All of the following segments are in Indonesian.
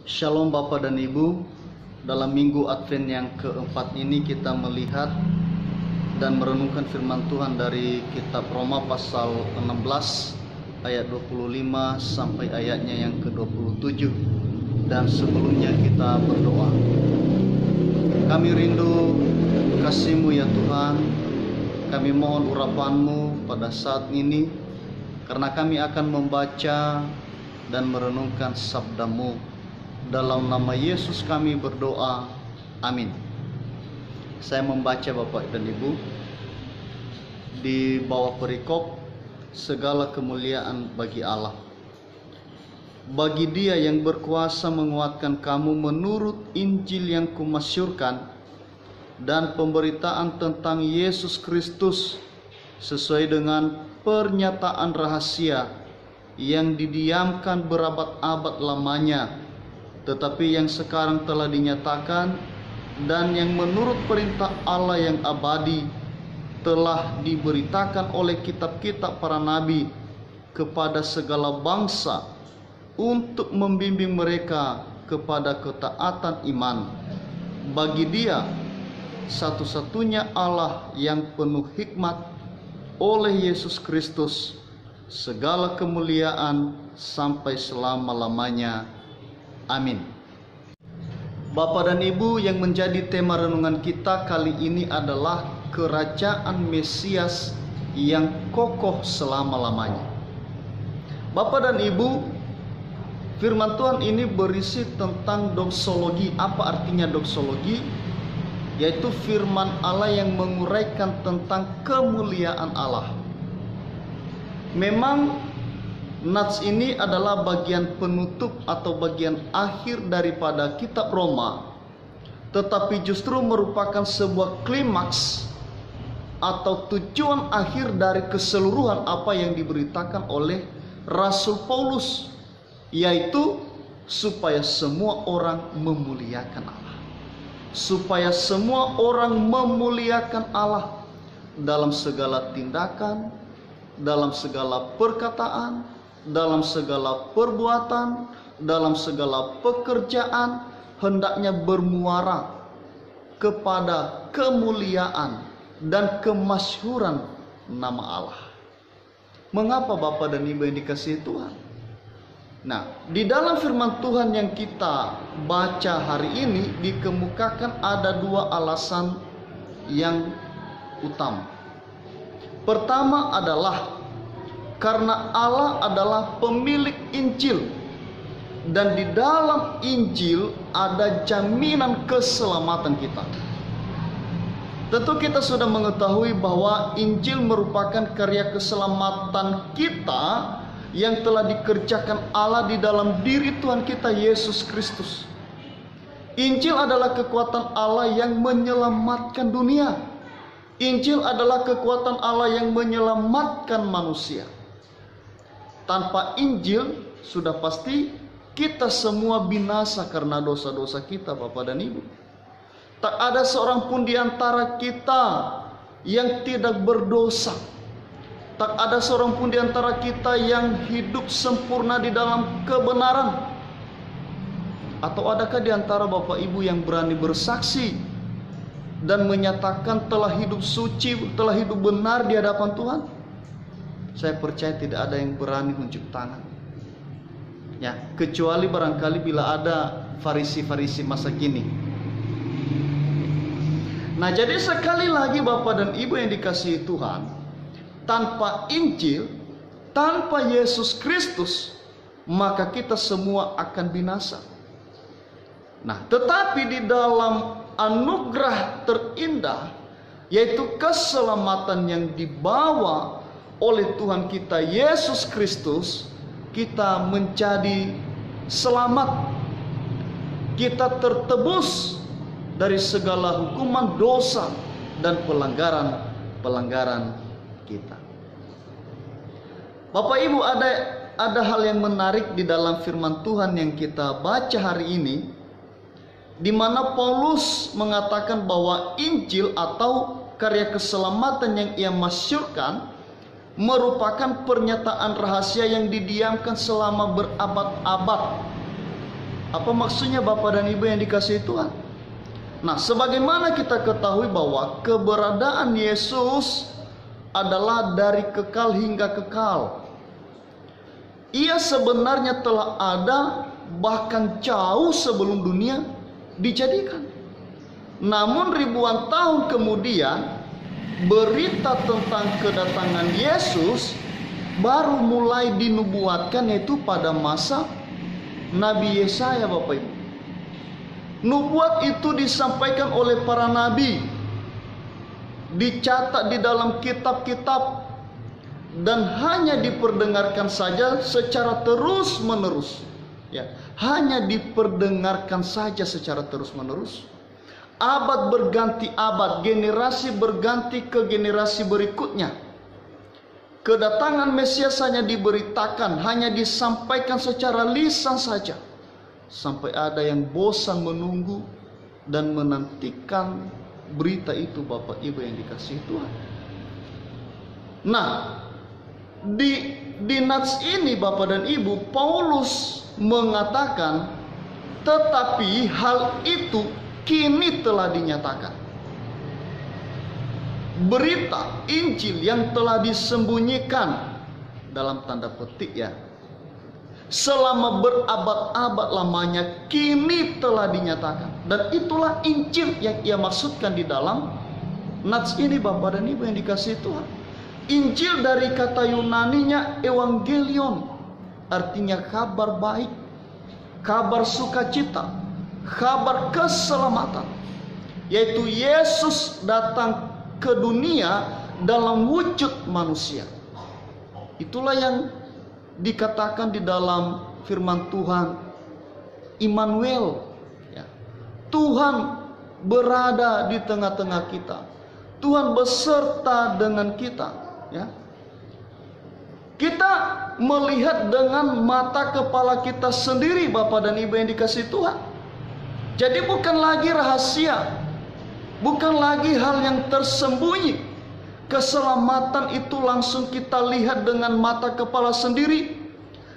Shalom Bapak dan Ibu. Dalam minggu Advent yang keempat ini kita melihat dan merenungkan firman Tuhan dari kitab Roma pasal 16 ayat 25 sampai ayatnya yang ke-27. Dan sebelumnya kita berdoa. Kami rindu kasih-Mu ya Tuhan. Kami mohon urapan-Mu pada saat ini, karena kami akan membaca dan merenungkan sabda-Mu. Dalam nama Yesus kami berdoa, amin. Saya membaca Bapak dan Ibu di bawah perikop, segala kemuliaan bagi Allah. Bagi Dia yang berkuasa menguatkan kamu menurut Injil yang kumasyurkan dan pemberitaan tentang Yesus Kristus sesuai dengan pernyataan rahasia yang didiamkan berabad-abad lamanya, tetapi yang sekarang telah dinyatakan dan yang menurut perintah Allah yang abadi telah diberitakan oleh kitab-kitab para nabi kepada segala bangsa untuk membimbing mereka kepada ketaatan iman. Bagi Dia satu-satunya Allah yang penuh hikmat, oleh Yesus Kristus segala kemuliaan sampai selama-lamanya. Amin. Bapak dan Ibu, yang menjadi tema renungan kita kali ini adalah kerajaan Mesias yang kokoh selama-lamanya. Bapak dan Ibu, firman Tuhan ini berisi tentang doksologi. Apa artinya doksologi? Yaitu firman Allah yang menguraikan tentang kemuliaan Allah. Memang nats ini adalah bagian penutup atau bagian akhir daripada kitab Roma, tetapi justru merupakan sebuah klimaks atau tujuan akhir dari keseluruhan apa yang diberitakan oleh Rasul Paulus, yaitu supaya semua orang memuliakan Allah. Supaya semua orang memuliakan Allah dalam segala tindakan, dalam segala perkataan, dalam segala perbuatan, dalam segala pekerjaan, hendaknya bermuara kepada kemuliaan dan kemasyhuran nama Allah. Mengapa Bapak dan Ibu yang dikasihi Tuhan? Nah, di dalam firman Tuhan yang kita baca hari ini dikemukakan ada dua alasan yang utama. Pertama adalah karena Allah adalah pemilik Injil, dan di dalam Injil ada jaminan keselamatan kita. Tentu kita sudah mengetahui bahwa Injil merupakan karya keselamatan kita yang telah dikerjakan Allah di dalam diri Tuhan kita Yesus Kristus. Injil adalah kekuatan Allah yang menyelamatkan dunia. Injil adalah kekuatan Allah yang menyelamatkan manusia. Tanpa Injil sudah pasti kita semua binasa karena dosa-dosa kita, Bapak dan Ibu. Tak ada seorang pun di antara kita yang tidak berdosa. Tak ada seorang pun di antara kita yang hidup sempurna di dalam kebenaran. Atau adakah di antara Bapak Ibu yang berani bersaksi dan menyatakan telah hidup suci, telah hidup benar di hadapan Tuhan? Saya percaya tidak ada yang berani unjuk tangan. Ya, kecuali barangkali bila ada farisi-farisi masa kini. Nah, jadi sekali lagi Bapak dan Ibu yang dikasihi Tuhan, tanpa Injil, tanpa Yesus Kristus, maka kita semua akan binasa. Nah, tetapi di dalam anugerah terindah, yaitu keselamatan yang dibawa oleh Tuhan kita Yesus Kristus, kita menjadi selamat. Kita tertebus dari segala hukuman dosa dan pelanggaran kita. Bapak Ibu, ada hal yang menarik di dalam firman Tuhan yang kita baca hari ini, di mana Paulus mengatakan bahwa Injil atau karya keselamatan yang ia masyurkan merupakan pernyataan rahasia yang didiamkan selama berabad-abad Apa maksudnya Bapak dan Ibu yang dikasihi Tuhan? Nah, sebagaimana kita ketahui bahwa keberadaan Yesus adalah dari kekal hingga kekal. Ia sebenarnya telah ada bahkan jauh sebelum dunia dijadikan. Namun ribuan tahun kemudian, berita tentang kedatangan Yesus baru mulai dinubuatkan, yaitu pada masa Nabi Yesaya, Bapak Ibu. Nubuat itu disampaikan oleh para nabi, dicatat di dalam kitab-kitab, dan hanya diperdengarkan saja secara terus-menerus. Ya, hanya diperdengarkan saja secara terus-menerus. Abad berganti abad, generasi berganti ke generasi berikutnya. Kedatangan Mesias hanya diberitakan, hanya disampaikan secara lisan saja. Sampai ada yang bosan menunggu dan menantikan berita itu, Bapak Ibu yang dikasihi Tuhan. Nah, di nats ini Bapak dan Ibu, Paulus mengatakan, tetapi hal itu kini telah dinyatakan. Berita Injil yang telah disembunyikan, dalam tanda petik ya, selama berabad-abad lamanya, kini telah dinyatakan. Dan itulah Injil yang ia maksudkan di dalam nats ini, Bapak dan Ibu yang dikasihi Tuhan. Injil dari kata Yunaninya evangelion, artinya kabar baik, kabar sukacita, kabar keselamatan, yaitu Yesus datang ke dunia dalam wujud manusia. Itulah yang dikatakan di dalam firman Tuhan, Immanuel, ya. Tuhan berada di tengah-tengah kita, Tuhan beserta dengan kita, ya. Kita melihat dengan mata kepala kita sendiri, Bapak dan Ibu yang dikasihi Tuhan. Jadi bukan lagi rahasia, bukan lagi hal yang tersembunyi. Keselamatan itu langsung kita lihat dengan mata kepala sendiri,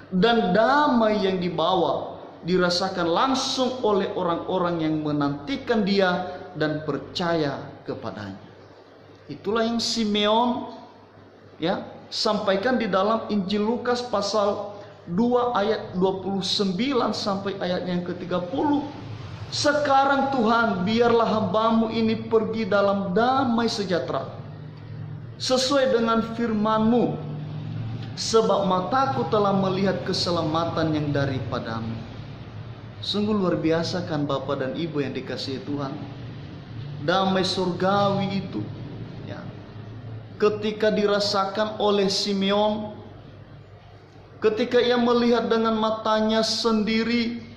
dan damai yang dibawa dirasakan langsung oleh orang-orang yang menantikan Dia dan percaya kepadanya. Itulah yang Simeon ya sampaikan di dalam Injil Lukas pasal 2 ayat 29 sampai ayat yang ke-30. Sekarang Tuhan, biarlah hamba-Mu ini pergi dalam damai sejahtera, sesuai dengan firman-Mu, sebab mataku telah melihat keselamatan yang daripada-Mu. Sungguh luar biasa kan Bapak dan Ibu yang dikasihi Tuhan. Damai surgawi itu ya, ketika dirasakan oleh Simeon, ketika ia melihat dengan matanya sendiri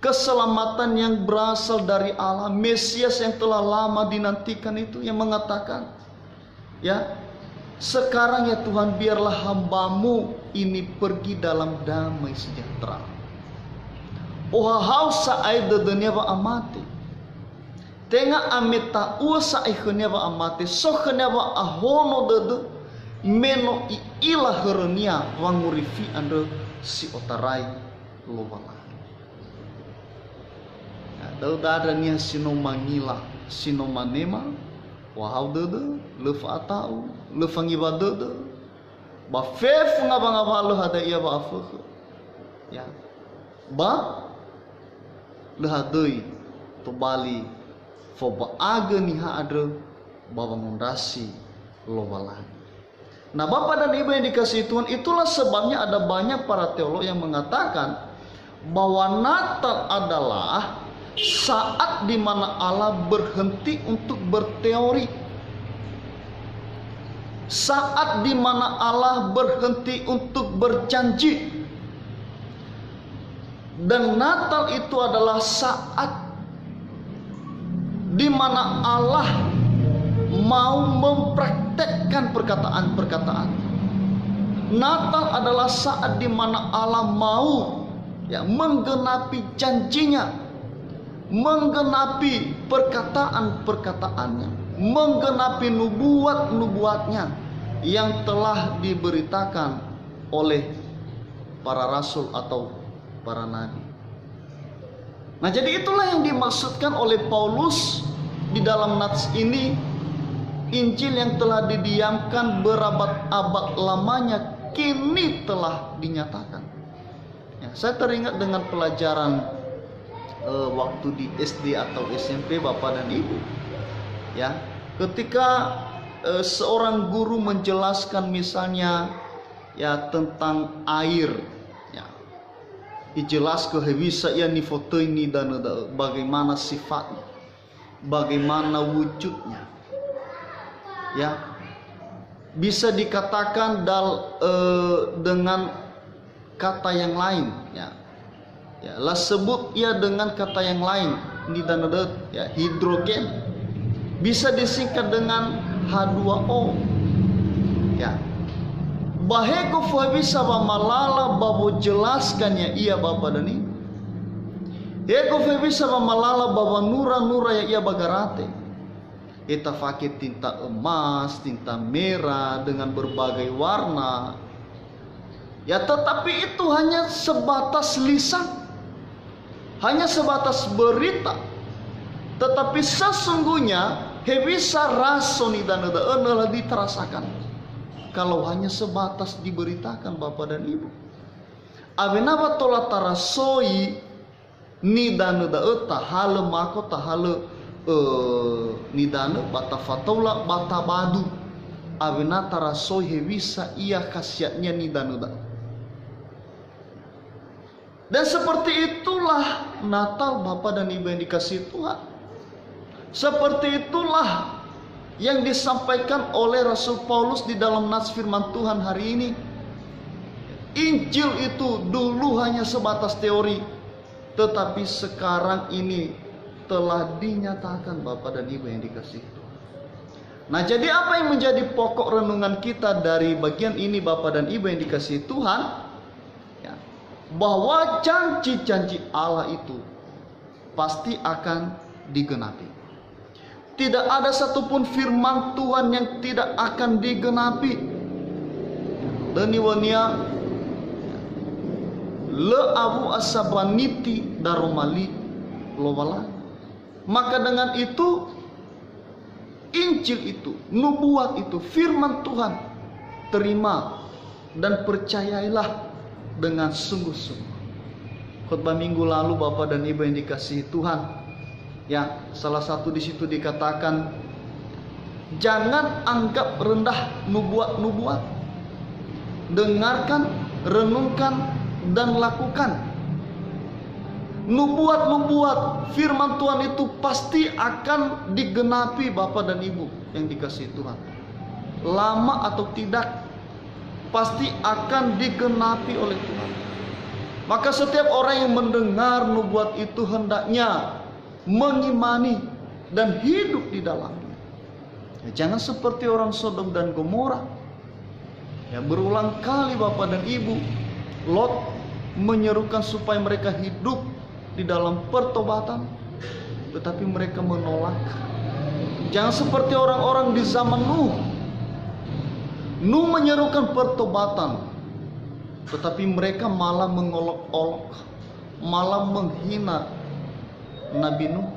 keselamatan yang berasal dari Allah, Mesias yang telah lama dinantikan itu, yang mengatakan, ya, sekarang ya Tuhan, biarlah hamba-Mu ini pergi dalam damai sejahtera. Oh hausa ai dedenya ba amate. Tenga ameta usa ai khnya ba amate, so khnya ba ahono dede meno ila hernia wangurifi ande si otarai lobala. Daudadanya sinomangila sinomanema wahau dede lefa atau lefangi badede ba fef ngaba-ngaba lo hada ia ba afu ya ba lehadei to bali fo ba ageni ha adre ba bangondasi lo balan. Nah, Bapak dan Ibu yang dikasihi Tuhan, itulah sebabnya ada banyak para teolog yang mengatakan bahwa Natal adalah saat di mana Allah berhenti untuk berteori, saat di mana Allah berhenti untuk berjanji. Dan Natal itu adalah saat di mana Allah mau mempraktekkan perkataan-perkataan. Natal adalah saat di mana Allah mau ya menggenapi janjinya, menggenapi perkataan-perkataannya, menggenapi nubuat-nubuatnya yang telah diberitakan oleh para rasul atau para nabi. Nah, jadi itulah yang dimaksudkan oleh Paulus di dalam nats ini. Injil yang telah didiamkan berabad-abad lamanya kini telah dinyatakan. Ya, saya teringat dengan pelajaran waktu di SD atau SMP Bapak dan Ibu. Ya, ketika seorang guru menjelaskan misalnya ya tentang air, ya, dijelaskan bisa ya nifoto ini dan bagaimana sifatnya, bagaimana wujudnya, ya bisa dikatakan dengan kata yang lain, ya, ya lah sebut ya dengan kata yang lain ini dan ya hidrogen bisa disingkat dengan H2O, ya. Baheko bisa malala babo jelaskannya iya Bapak dan Ibu. Eko bisa malala babo nura-nura ya iya bagarate. Kita pakai tinta emas, tinta merah dengan berbagai warna. Ya tetapi itu hanya sebatas lisan. Hanya sebatas berita. Tetapi sesungguhnya bisa rasoni dan adalah diterasakan. Kalau hanya sebatas diberitakan Bapak dan Ibu. Abenapa tola tarasoi ni dan tahale mako tahale nidana bata fataula bata badu avena tarasoi hewisa iya khasiatnya nidanuda. Dan seperti itulah Natal Bapak dan Ibu yang dikasihi Tuhan. Seperti itulah yang disampaikan oleh Rasul Paulus di dalam nats firman Tuhan hari ini. Injil itu dulu hanya sebatas teori, tetapi sekarang ini telah dinyatakan Bapak dan Ibu yang dikasihi Tuhan. Nah, jadi apa yang menjadi pokok renungan kita dari bagian ini Bapak dan Ibu yang dikasihi Tuhan? Ya, bahwa janji-janji Allah itu pasti akan digenapi. Tidak ada satupun firman Tuhan yang tidak akan digenapi. Deniwania le abu asabaniti daromali lowala. Maka dengan itu Injil itu, nubuat itu, firman Tuhan terima dan percayailah dengan sungguh-sungguh. Khotbah minggu lalu Bapak dan Ibu yang dikasihi Tuhan, ya, salah satu di situ dikatakan jangan anggap rendah nubuat-nubuat. Dengarkan, renungkan dan lakukan. Nubuat-nubuat firman Tuhan itu pasti akan digenapi Bapak dan Ibu yang dikasihi Tuhan. Lama atau tidak pasti akan digenapi oleh Tuhan. Maka setiap orang yang mendengar nubuat itu hendaknya mengimani dan hidup di dalamnya. Ya, jangan seperti orang Sodom dan Gomora. Ya, berulang kali Bapak dan Ibu, Lot menyerukan supaya mereka hidup di dalam pertobatan, tetapi mereka menolak. Jangan seperti orang-orang di zaman Nuh. Nuh menyerukan pertobatan, tetapi mereka malah mengolok-olok, malah menghina Nabi Nuh.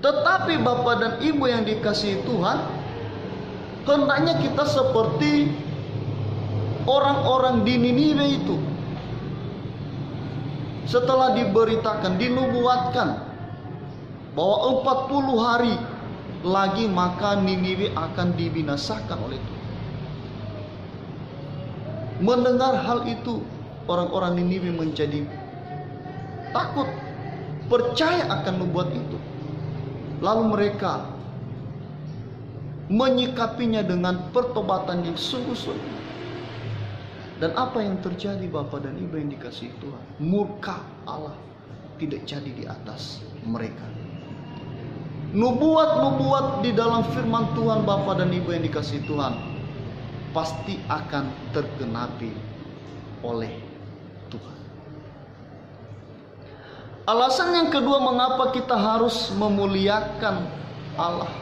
Tetapi Bapak dan Ibu yang dikasihi Tuhan, hendaknya kita seperti orang-orang di Niniwe itu. Setelah diberitakan, dinubuatkan bahwa 40 hari lagi maka Niniwe akan dibinasakan oleh Tuhan. Mendengar hal itu, orang-orang Niniwe menjadi takut, percaya akan nubuat itu. Lalu mereka menyikapinya dengan pertobatan yang sungguh-sungguh. Dan apa yang terjadi Bapak dan Ibu yang dikasihi Tuhan? Murka Allah tidak jadi di atas mereka. Nubuat-nubuat di dalam firman Tuhan Bapak dan Ibu yang dikasihi Tuhan pasti akan tergenapi oleh Tuhan. Alasan yang kedua mengapa kita harus memuliakan Allah.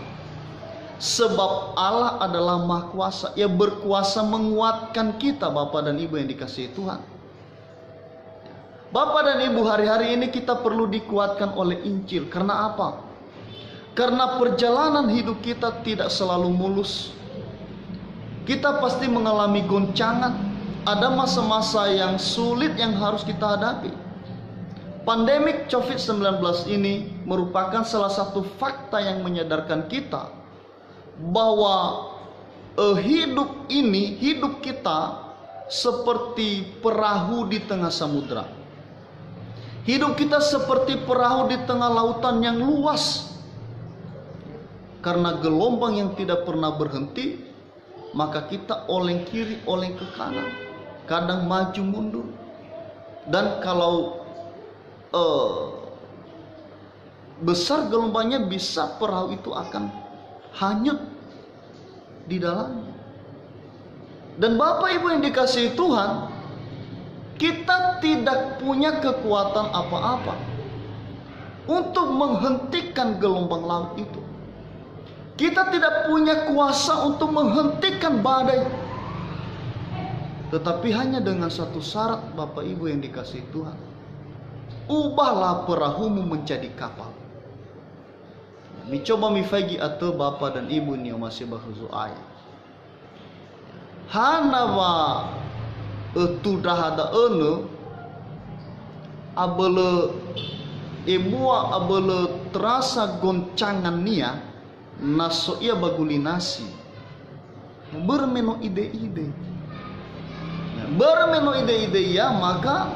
Sebab Allah adalah Maha Kuasa. Ia berkuasa menguatkan kita Bapak dan Ibu yang dikasihi Tuhan. Bapak dan Ibu, hari-hari ini kita perlu dikuatkan oleh Injil. Karena apa? Karena perjalanan hidup kita tidak selalu mulus. Kita pasti mengalami goncangan. Ada masa-masa yang sulit yang harus kita hadapi. Pandemik COVID-19 ini merupakan salah satu fakta yang menyadarkan kita bahwa hidup kita seperti perahu di tengah samudra. Hidup kita seperti perahu di tengah lautan yang luas. Karena gelombang yang tidak pernah berhenti, maka kita oleng kiri, oleng ke kanan, kadang maju mundur. Dan kalau besar gelombangnya, bisa perahu itu akan hanyut di dalamnya. Dan Bapak Ibu yang dikasihi Tuhan, kita tidak punya kekuatan apa-apa untuk menghentikan gelombang laut itu. Kita tidak punya kuasa untuk menghentikan badai. Tetapi hanya dengan satu syarat, Bapak Ibu yang dikasihi Tuhan. Ubahlah perahumu menjadi kapal. Mi coba mi fagi atau Bapak dan Ibu ni masih bahasa ayat. Hana ba itu dah ada abele emua abele terasa goncangan nia naso ia bagulinasi bermeno ide-ide ya, maka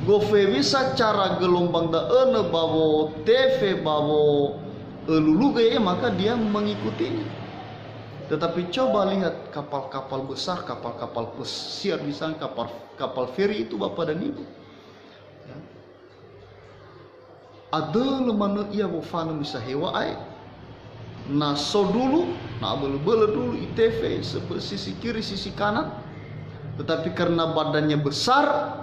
gofe bisa cara gelombang da bawo TV bawo lulu gaya, maka dia mengikutinya. Tetapi coba lihat kapal-kapal besar, kapal-kapal pesiar, misalnya kapal feri itu Bapak dan Ibu. Ya. Ada lemana ia wafana bisa hewa ay. Nah so dulu, nah bela-bela dulu ITV sisi kiri sisi kanan. Tetapi karena badannya besar,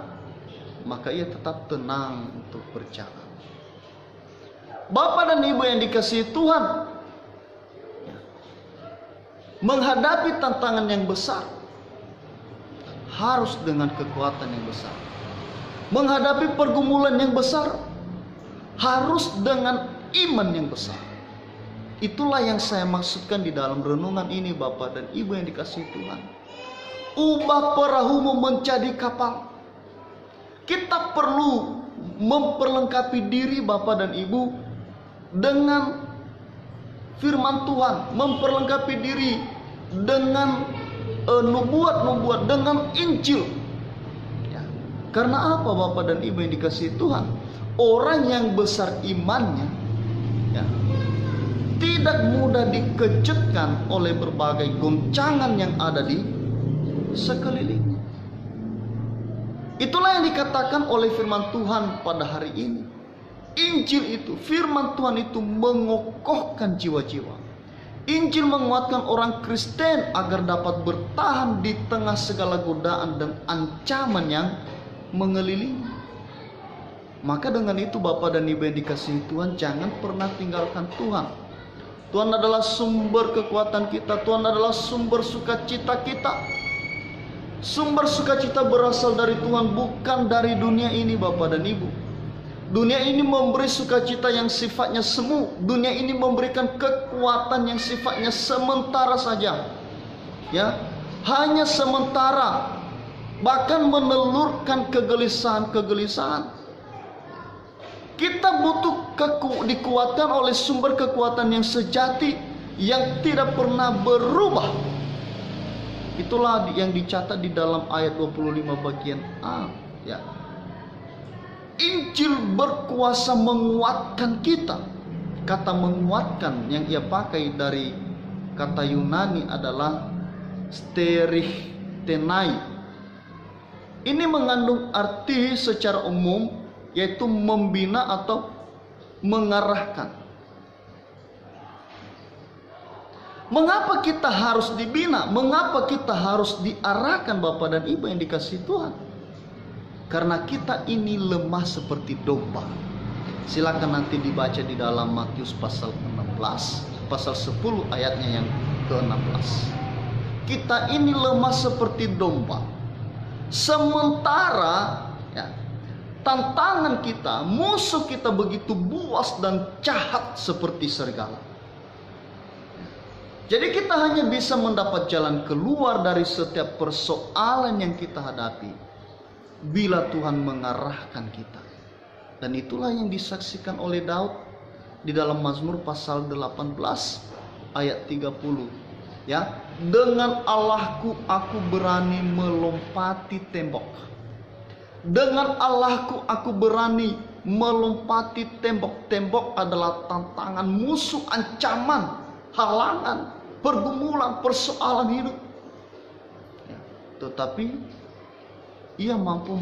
maka ia tetap tenang untuk berjalan. Bapak dan Ibu yang dikasihi Tuhan, menghadapi tantangan yang besar harus dengan kekuatan yang besar. Menghadapi pergumulan yang besar harus dengan iman yang besar. Itulah yang saya maksudkan di dalam renungan ini, Bapak dan Ibu yang dikasihi Tuhan. Ubah perahumu menjadi kapal. Kita perlu memperlengkapi diri Bapak dan Ibu dengan firman Tuhan, memperlengkapi diri dengan nubuat-nubuat, dengan Injil. Ya. Karena apa Bapak dan Ibu yang dikasihi Tuhan? Orang yang besar imannya, ya, tidak mudah dikejutkan oleh berbagai goncangan yang ada di sekelilingnya. Itulah yang dikatakan oleh firman Tuhan pada hari ini. Injil itu, firman Tuhan itu mengokohkan jiwa-jiwa. Injil menguatkan orang Kristen agar dapat bertahan di tengah segala godaan dan ancaman yang mengelilingi. Maka dengan itu Bapak dan Ibu yang dikasihi Tuhan, jangan pernah tinggalkan Tuhan. Tuhan adalah sumber kekuatan kita. Tuhan adalah sumber sukacita kita. Sumber sukacita berasal dari Tuhan, bukan dari dunia ini Bapak dan Ibu. Dunia ini memberi sukacita yang sifatnya semu. Dunia ini memberikan kekuatan yang sifatnya sementara saja. Ya, hanya sementara. Bahkan menelurkan kegelisahan-kegelisahan. Kita butuh dikuatkan oleh sumber kekuatan yang sejati, yang tidak pernah berubah. Itulah yang dicatat di dalam ayat 25 bagian A. Ya. Injil berkuasa menguatkan kita. Kata menguatkan yang ia pakai dari kata Yunani adalah sterichtenai. Ini mengandung arti secara umum, yaitu membina atau mengarahkan. Mengapa kita harus dibina? Mengapa kita harus diarahkan Bapak dan Ibu yang dikasihi Tuhan? Karena kita ini lemah seperti domba. Silakan nanti dibaca di dalam Matius pasal 16, pasal 10 ayatnya yang ke-16. Kita ini lemah seperti domba. Sementara ya, halangan kita, musuh kita begitu buas dan jahat seperti serigala. Jadi kita hanya bisa mendapat jalan keluar dari setiap persoalan yang kita hadapi bila Tuhan mengarahkan kita. Dan itulah yang disaksikan oleh Daud di dalam Mazmur pasal 18 ayat 30. Ya, dengan Allahku aku berani melompati tembok. Dengan Allahku aku berani melompati tembok. Tembok adalah tantangan, musuh, ancaman, halangan, pergumulan, persoalan hidup. Ya, tetapi ia mampu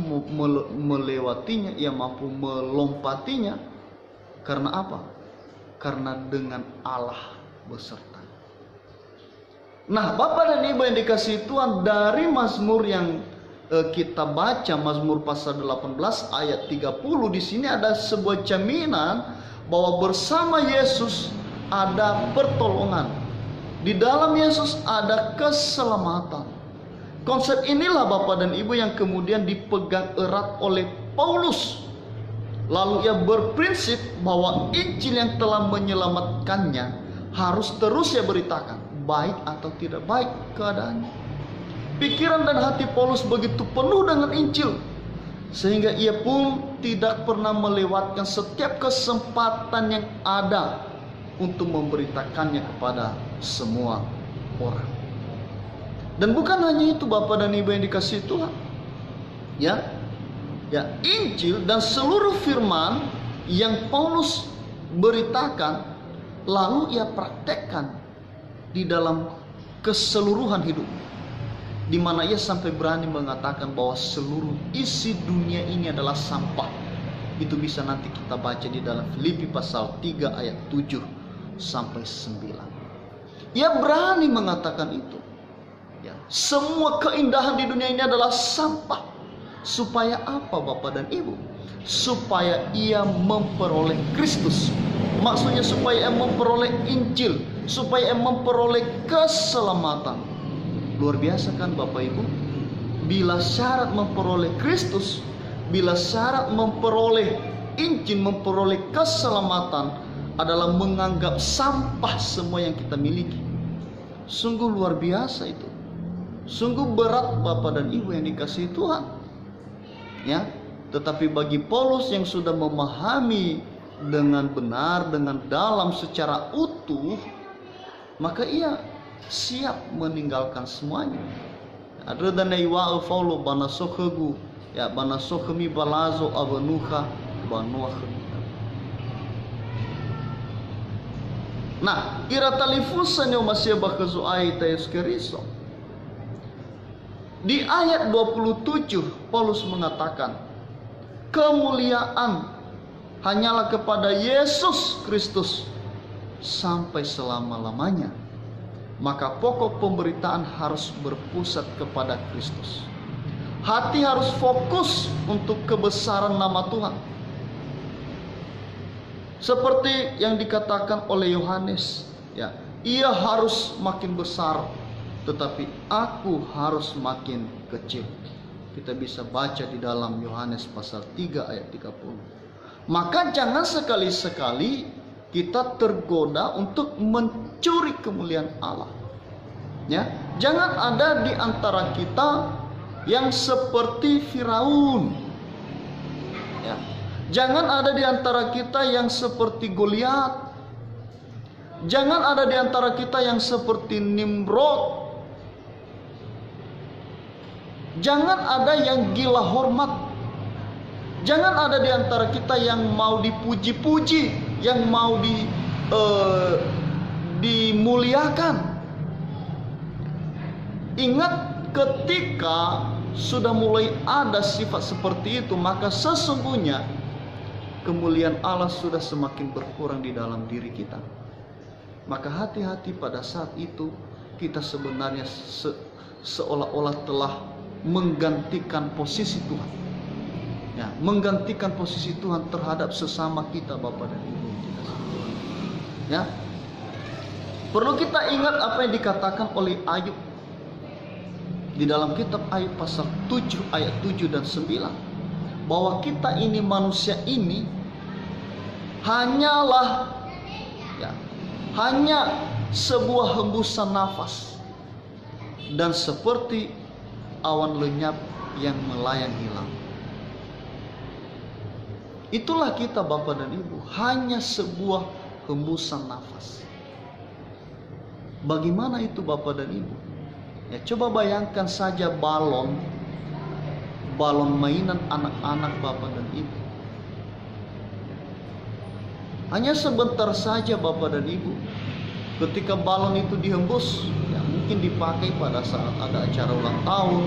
melewatinya, ia mampu melompatinya. Karena apa? Karena dengan Allah beserta. Nah, Bapak dan Ibu yang dikasihi Tuhan, dari Mazmur yang kita baca, Mazmur pasal 18 ayat 30, di sini ada sebuah jaminan bahwa bersama Yesus ada pertolongan. Di dalam Yesus ada keselamatan. Konsep inilah Bapak dan Ibu yang kemudian dipegang erat oleh Paulus. Lalu ia berprinsip bahwa Injil yang telah menyelamatkannya harus terus ia beritakan, baik atau tidak baik keadaannya. Pikiran dan hati Paulus begitu penuh dengan Injil, sehingga ia pun tidak pernah melewatkan setiap kesempatan yang ada untuk memberitakannya kepada semua orang. Dan bukan hanya itu Bapak dan Ibu yang dikasihi Tuhan. Ya, Injil dan seluruh firman yang Paulus beritakan lalu ia praktekkan di dalam keseluruhan hidup, di mana ia sampai berani mengatakan bahwa seluruh isi dunia ini adalah sampah. Itu bisa nanti kita baca di dalam Filipi pasal 3 ayat 7 sampai 9. Ia berani mengatakan itu. Ya, semua keindahan di dunia ini adalah sampah. Supaya apa Bapak dan Ibu? Supaya ia memperoleh Kristus. Maksudnya supaya ia memperoleh Injil, supaya ia memperoleh keselamatan. Luar biasa kan Bapak Ibu? Bila syarat memperoleh Kristus, bila syarat memperoleh Injil, memperoleh keselamatan adalah menganggap sampah semua yang kita miliki. Sungguh luar biasa itu. Sungguh berat Bapak dan Ibu yang dikasihi Tuhan. Ya, tetapi bagi Paulus yang sudah memahami dengan benar, dengan dalam, secara utuh, maka ia siap meninggalkan semuanya. Ada dan iwa Paulo bana sokhegu, ya bana sokhmi balazo abanuha banuah. Nah, ira talifusan yang masih bakazu ayat Keriso. Di ayat 27 Paulus mengatakan, kemuliaan hanyalah kepada Yesus Kristus sampai selama-lamanya. Maka pokok pemberitaan harus berpusat kepada Kristus. Hati harus fokus untuk kebesaran nama Tuhan. Seperti yang dikatakan oleh Yohanes, ya, ia harus makin besar, tetapi aku harus makin kecil. Kita bisa baca di dalam Yohanes pasal 3 ayat 30. Maka jangan sekali-sekali kita tergoda untuk mencuri kemuliaan Allah. Ya, jangan ada di antara kita yang seperti Firaun. Ya, jangan ada di antara kita yang seperti Goliat. Jangan ada di antara kita yang seperti Nimrod. Jangan ada yang gila hormat. Jangan ada di antara kita yang mau dipuji-puji, yang mau dimuliakan. Ingat, ketika sudah mulai ada sifat seperti itu, maka sesungguhnya kemuliaan Allah sudah semakin berkurang di dalam diri kita. Maka hati-hati pada saat itu kita sebenarnya seolah-olah telah menggantikan posisi Tuhan. Ya, menggantikan posisi Tuhan terhadap sesama kita, Bapak dan Ibu. Ya, perlu kita ingat apa yang dikatakan oleh Ayub di dalam kitab Ayub pasal 7 ayat 7 dan 9. bahwa kita ini manusia ini hanyalah hanya sebuah hembusan nafas dan seperti awan lenyap yang melayang hilang. Itulah kita Bapak dan Ibu, hanya sebuah hembusan nafas. Bagaimana itu Bapak dan Ibu? Ya, coba bayangkan saja balon mainan anak-anak Bapak dan Ibu. Hanya sebentar saja Bapak dan Ibu, ketika balon itu dihembus, ya mungkin dipakai pada saat ada acara ulang tahun,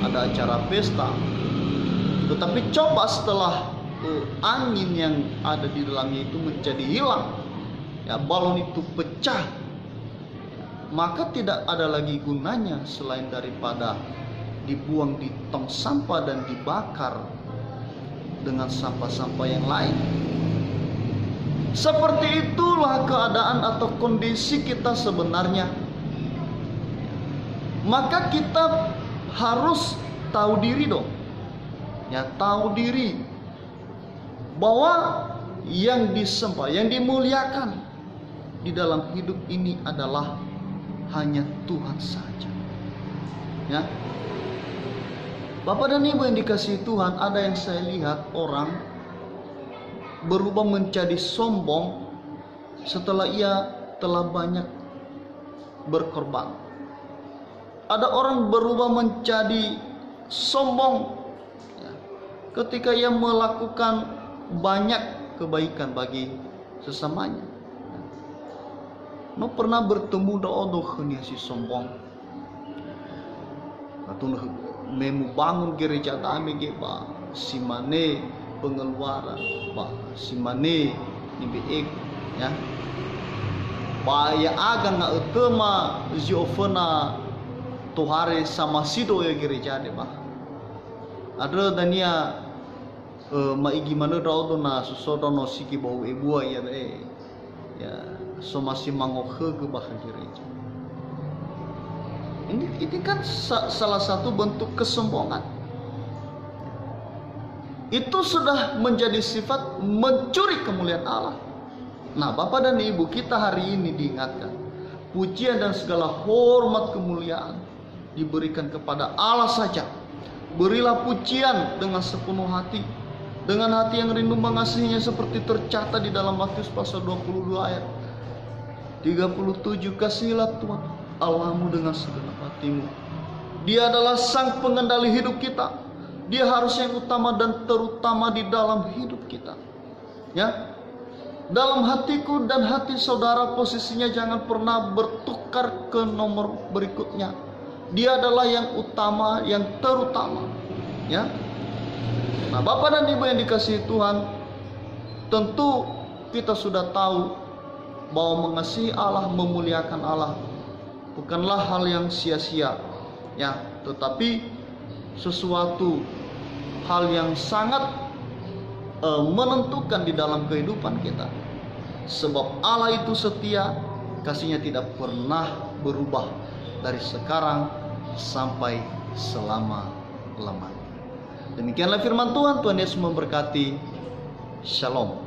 ada acara pesta. Tetapi coba setelah angin yang ada di dalamnya itu menjadi hilang, ya balon itu pecah, maka tidak ada lagi gunanya selain daripada dibuang di tong sampah dan dibakar dengan sampah-sampah yang lain. Seperti itulah keadaan atau kondisi kita sebenarnya. Maka kita harus tahu diri dong. Ya, tahu diri bahwa yang disembah, yang dimuliakan di dalam hidup ini adalah hanya Tuhan saja. Ya. Bapak dan Ibu yang dikasihi Tuhan, ada yang saya lihat orang berubah menjadi sombong setelah ia telah banyak berkorban. Ada orang berubah menjadi sombong ketika ia melakukan banyak kebaikan bagi sesamanya. No pernah bertemu doa si sombong. Atau memu bangun gereja kami ba si mane pengeluaran ba si mane ni beek ya. Ba ya aga nga utama ziofana tuhare sama sido ya gereja de ba. Ada dania maigi mana do na susodo no siki bau ibu ya ya so masih mangokhe ke bah gereja. Ini kan salah satu bentuk kesombongan. Itu sudah menjadi sifat mencuri kemuliaan Allah. Nah, Bapak dan Ibu, kita hari ini diingatkan, pujian dan segala hormat kemuliaan diberikan kepada Allah saja. Berilah pujian dengan sepenuh hati, dengan hati yang rindu mengasihinya, seperti tercatat di dalam Matius pasal 22 ayat 37. Kasihilah Tuhan Allahmu dengan segenap hatimu. Dia adalah sang pengendali hidup kita. Dia harus yang utama dan terutama di dalam hidup kita. Ya, dalam hatiku dan hati saudara posisinya jangan pernah bertukar ke nomor berikutnya. Dia adalah yang utama, yang terutama. Ya. Nah, Bapak dan Ibu yang dikasihi Tuhan, tentu kita sudah tahu bahwa mengasihi Allah, memuliakan Allah bukanlah hal yang sia-sia, ya, tetapi sesuatu hal yang sangat menentukan di dalam kehidupan kita. Sebab Allah itu setia, kasihnya tidak pernah berubah dari sekarang sampai selama-lamanya. Demikianlah firman Tuhan. Tuhan Yesus memberkati. Shalom.